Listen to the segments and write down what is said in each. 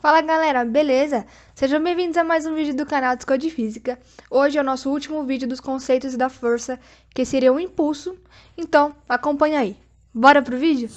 Fala galera, beleza? Sejam bem-vindos a mais um vídeo do canal Descode Física. Hoje é o nosso último vídeo dos conceitos da força, que seria o impulso. Então, acompanha aí. Bora pro vídeo?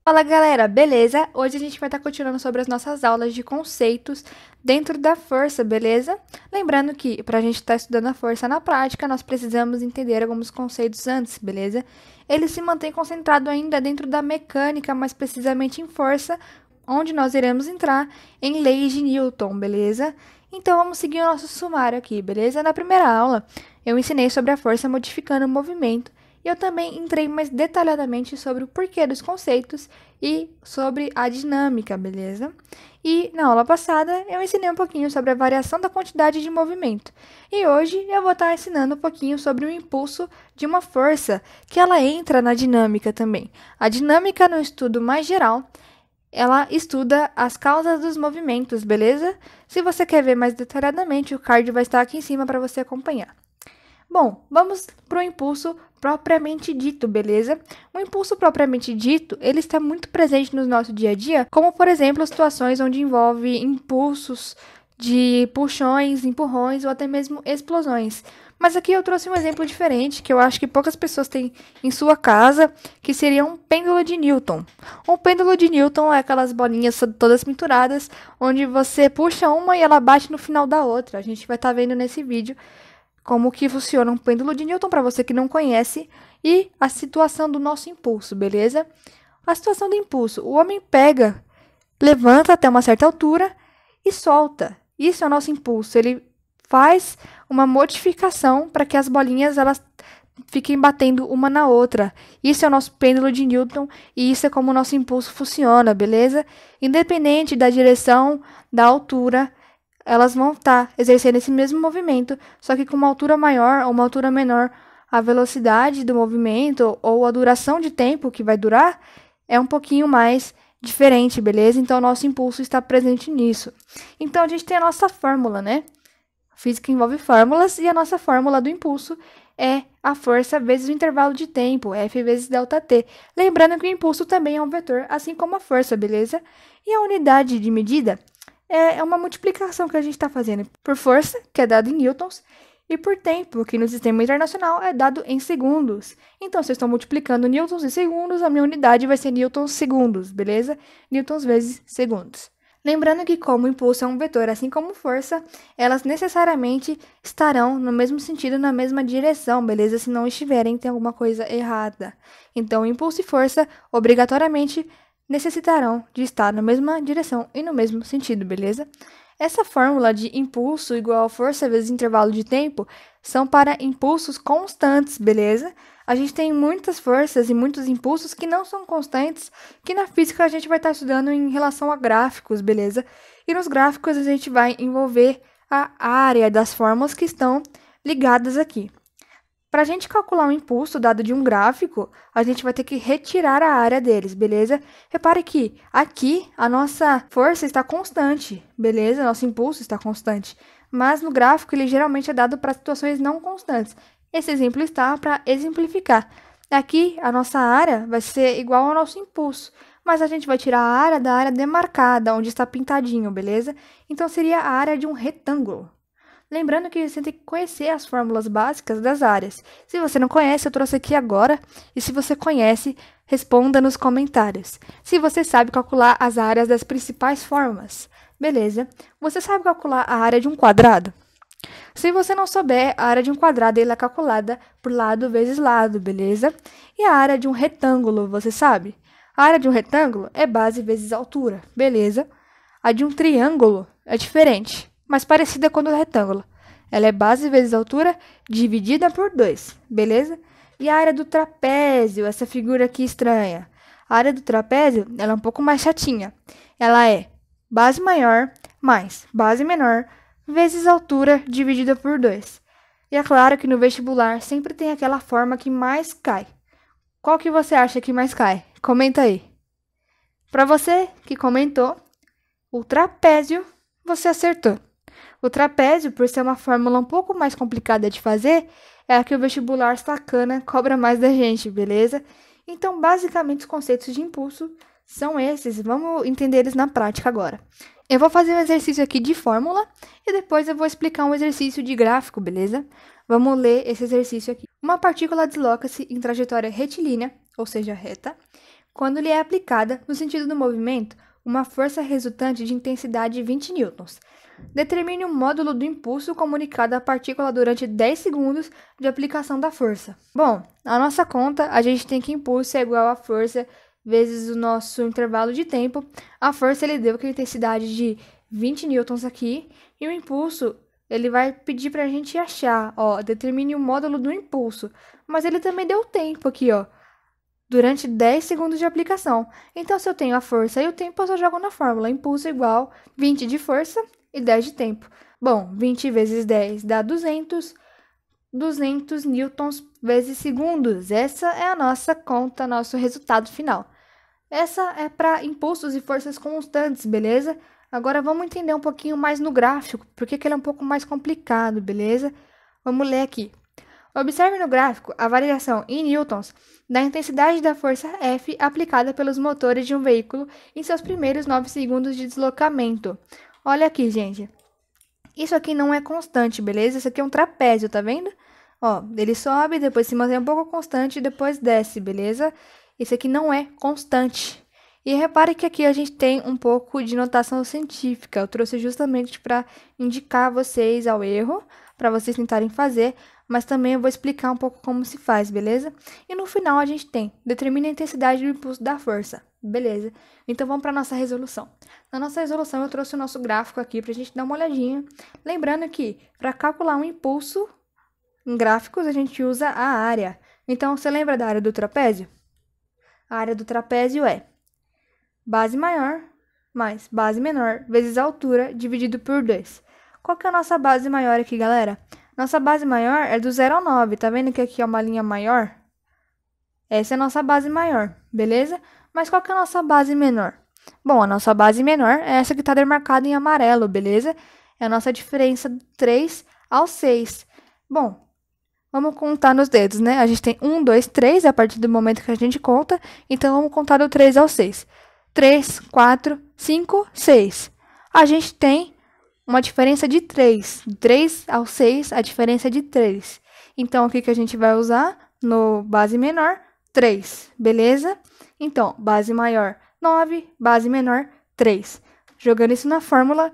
Fala galera, beleza? Hoje a gente vai estar continuando sobre as nossas aulas de conceitos dentro da força, beleza? Lembrando que para a gente estar estudando a força na prática, nós precisamos entender alguns conceitos antes, beleza? Ele se mantém concentrado ainda dentro da mecânica, mais precisamente em força, onde nós iremos entrar em leis de Newton, beleza? Então vamos seguir o nosso sumário aqui, beleza? Na primeira aula, eu ensinei sobre a força modificando o movimento. E eu também entrei mais detalhadamente sobre o porquê dos conceitos e sobre a dinâmica, beleza? E na aula passada eu ensinei um pouquinho sobre a variação da quantidade de movimento. E hoje eu vou estar ensinando um pouquinho sobre o impulso de uma força, que ela entra na dinâmica também. A dinâmica, no estudo mais geral, ela estuda as causas dos movimentos, beleza? Se você quer ver mais detalhadamente, o card vai estar aqui em cima para você acompanhar. Bom, vamos para o impulso propriamente dito, beleza? O impulso propriamente dito, ele está muito presente no nosso dia a dia, como, por exemplo, situações onde envolve impulsos de puxões, empurrões ou até mesmo explosões. Mas aqui eu trouxe um exemplo diferente, que eu acho que poucas pessoas têm em sua casa, que seria um pêndulo de Newton. Um pêndulo de Newton é aquelas bolinhas todas pinturadas, onde você puxa uma e ela bate no final da outra. A gente vai estar vendo nesse vídeo como que funciona um pêndulo de Newton para você que não conhece e a situação do nosso impulso, beleza? A situação do impulso, o homem pega, levanta até uma certa altura e solta. Isso é o nosso impulso, ele faz uma modificação para que as bolinhas elas fiquem batendo uma na outra. Isso é o nosso pêndulo de Newton e isso é como o nosso impulso funciona, beleza? Independente da direção, da altura, elas vão estar exercendo esse mesmo movimento, só que com uma altura maior ou uma altura menor, a velocidade do movimento ou a duração de tempo que vai durar é um pouquinho mais diferente, beleza? Então, o nosso impulso está presente nisso. Então, a gente tem a nossa fórmula, né? Física envolve fórmulas e a nossa fórmula do impulso é a força vezes o intervalo de tempo, F vezes ΔT. Lembrando que o impulso também é um vetor, assim como a força, beleza? E a unidade de medida é uma multiplicação que a gente está fazendo por força, que é dado em newtons, e por tempo, que no sistema internacional é dado em segundos. Então, se eu estou multiplicando newtons em segundos, a minha unidade vai ser newtons segundos, beleza? Newtons vezes segundos. Lembrando que como o impulso é um vetor, assim como força, elas necessariamente estarão no mesmo sentido, na mesma direção, beleza? Se não estiverem, tem alguma coisa errada. Então, impulso e força, obrigatoriamente, necessitarão de estar na mesma direção e no mesmo sentido, beleza? Essa fórmula de impulso igual a força vezes intervalo de tempo são para impulsos constantes, beleza? A gente tem muitas forças e muitos impulsos que não são constantes, que na física a gente vai estar estudando em relação a gráficos, beleza? E nos gráficos a gente vai envolver a área das fórmulas que estão ligadas aqui. Para a gente calcular um impulso dado de um gráfico, a gente vai ter que retirar a área deles, beleza? Repare que aqui a nossa força está constante, beleza? Nosso impulso está constante. Mas no gráfico ele geralmente é dado para situações não constantes. Esse exemplo está para exemplificar. Aqui a nossa área vai ser igual ao nosso impulso, mas a gente vai tirar a área da área demarcada, onde está pintadinho, beleza? Então seria a área de um retângulo. Lembrando que você tem que conhecer as fórmulas básicas das áreas. Se você não conhece, eu trouxe aqui agora. E se você conhece, responda nos comentários. Se você sabe calcular as áreas das principais formas, beleza? Você sabe calcular a área de um quadrado? Se você não souber, a área de um quadrado ela é calculada por lado vezes lado, beleza? E a área de um retângulo, você sabe? A área de um retângulo é base vezes altura, beleza? A de um triângulo é diferente, mas parecida com a do retângulo. Ela é base vezes altura dividida por 2, beleza? E a área do trapézio, essa figura aqui estranha. A área do trapézio, ela é um pouco mais chatinha. Ela é base maior mais base menor vezes altura dividida por 2. E é claro que no vestibular sempre tem aquela forma que mais cai. Qual que você acha que mais cai? Comenta aí. Para você que comentou, o trapézio, você acertou. O trapézio, por ser uma fórmula um pouco mais complicada de fazer, é a que o vestibular sacana cobra mais da gente, beleza? Então, basicamente, os conceitos de impulso são esses. Vamos entender eles na prática agora. Eu vou fazer um exercício aqui de fórmula e depois eu vou explicar um exercício de gráfico, beleza? Vamos ler esse exercício aqui. Uma partícula desloca-se em trajetória retilínea, ou seja, reta, quando lhe é aplicada, no sentido do movimento, uma força resultante de intensidade de 20 newtons. Determine o módulo do impulso comunicado à partícula durante 10 segundos de aplicação da força. Bom, na nossa conta, a gente tem que impulso é igual a força vezes o nosso intervalo de tempo. A força ele deu com a intensidade de 20 newtons aqui, e o impulso ele vai pedir para a gente achar, ó, determine o módulo do impulso. Mas ele também deu o tempo aqui, ó, durante 10 segundos de aplicação. Então, se eu tenho a força e o tempo, eu só jogo na fórmula. Impulso igual 20 de força e 10 de tempo. Bom, 20 vezes 10 dá 200. 200 newtons vezes segundos. Essa é a nossa conta, nosso resultado final. Essa é para impulsos e forças constantes, beleza? Agora vamos entender um pouquinho mais no gráfico, porque ele é um pouco mais complicado, beleza? Vamos ler aqui. Observe no gráfico a variação em newtons da intensidade da força F aplicada pelos motores de um veículo em seus primeiros 9 segundos de deslocamento. Olha aqui, gente. Isso aqui não é constante, beleza? Isso aqui é um trapézio, tá vendo? Ó, ele sobe, depois se mantém um pouco constante e depois desce, beleza? Isso aqui não é constante. E repare que aqui a gente tem um pouco de notação científica. Eu trouxe justamente para indicar vocês ao erro, para vocês tentarem fazer, mas também eu vou explicar um pouco como se faz, beleza? E no final a gente tem, determine a intensidade do impulso da força, beleza? Então vamos para a nossa resolução. Na nossa resolução eu trouxe o nosso gráfico aqui para a gente dar uma olhadinha. Lembrando que para calcular um impulso em gráficos a gente usa a área. Então você lembra da área do trapézio? A área do trapézio é base maior mais base menor vezes a altura dividido por 2. Qual que é a nossa base maior aqui, galera? Nossa base maior é do 0 ao 9. Tá vendo que aqui é uma linha maior? Essa é a nossa base maior, beleza? Mas qual que é a nossa base menor? Bom, a nossa base menor é essa que está demarcada em amarelo, beleza? É a nossa diferença do 3 ao 6. Bom, vamos contar nos dedos, né? A gente tem 1, 2, 3 a partir do momento que a gente conta. Então, vamos contar do 3 ao 6. 3, 4, 5, 6. A gente tem uma diferença de 3. De 3 ao 6, a diferença é de 3. Então, o que a gente vai usar? No base menor, 3. Beleza? Então, base maior, 9. Base menor, 3. Jogando isso na fórmula,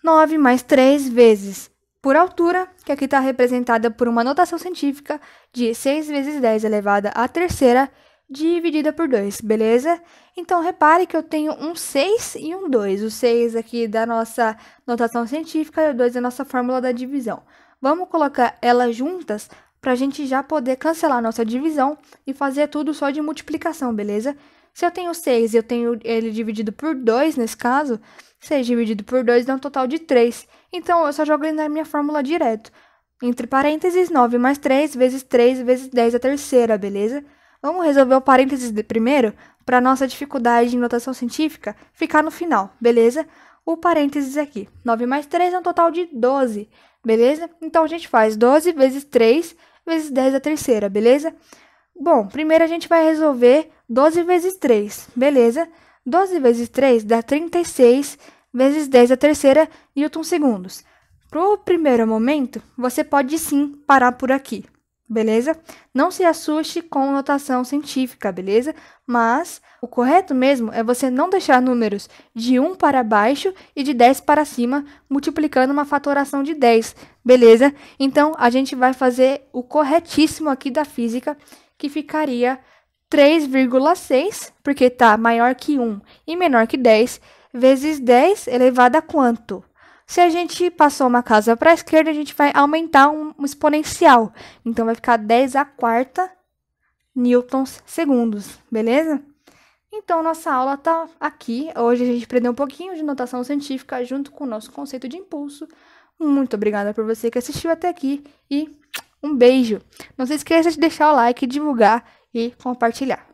9 mais 3 vezes por altura, que aqui está representada por uma notação científica de 6 vezes 10 elevada à terceira, dividida por 2, beleza? Então, repare que eu tenho um 6 e um 2. O 6 aqui da nossa notação científica e o 2 da nossa fórmula da divisão. Vamos colocar elas juntas para a gente já poder cancelar a nossa divisão e fazer tudo só de multiplicação, beleza? Se eu tenho 6 e eu tenho ele dividido por 2, nesse caso, 6 dividido por 2 dá um total de 3. Então, eu só jogo ele na minha fórmula direto. Entre parênteses, 9 mais 3 vezes 10 a terceira, beleza? Vamos resolver o parênteses de primeiro para nossa dificuldade de notação científica ficar no final, beleza? O parênteses aqui. 9 mais 3 é um total de 12, beleza? Então, a gente faz 12 vezes 3 vezes 10 a terceira, beleza? Bom, primeiro a gente vai resolver 12 vezes 3, beleza? 12 vezes 3 dá 36 vezes 10 a terceira newton segundos. Pro primeiro momento, você pode sim parar por aqui, beleza? Não se assuste com notação científica, beleza? Mas o correto mesmo é você não deixar números de 1 para baixo e de 10 para cima, multiplicando uma fatoração de 10, beleza? Então, a gente vai fazer o corretíssimo aqui da física, que ficaria 3,6, porque está maior que 1 e menor que 10, vezes 10 elevado a quanto? Se a gente passou uma casa para a esquerda, a gente vai aumentar um exponencial. Então, vai ficar 10 a quarta newtons segundos, beleza? Então, nossa aula está aqui. Hoje a gente aprendeu um pouquinho de notação científica junto com o nosso conceito de impulso. Muito obrigada por você que assistiu até aqui e um beijo. Não se esqueça de deixar o like, divulgar e compartilhar.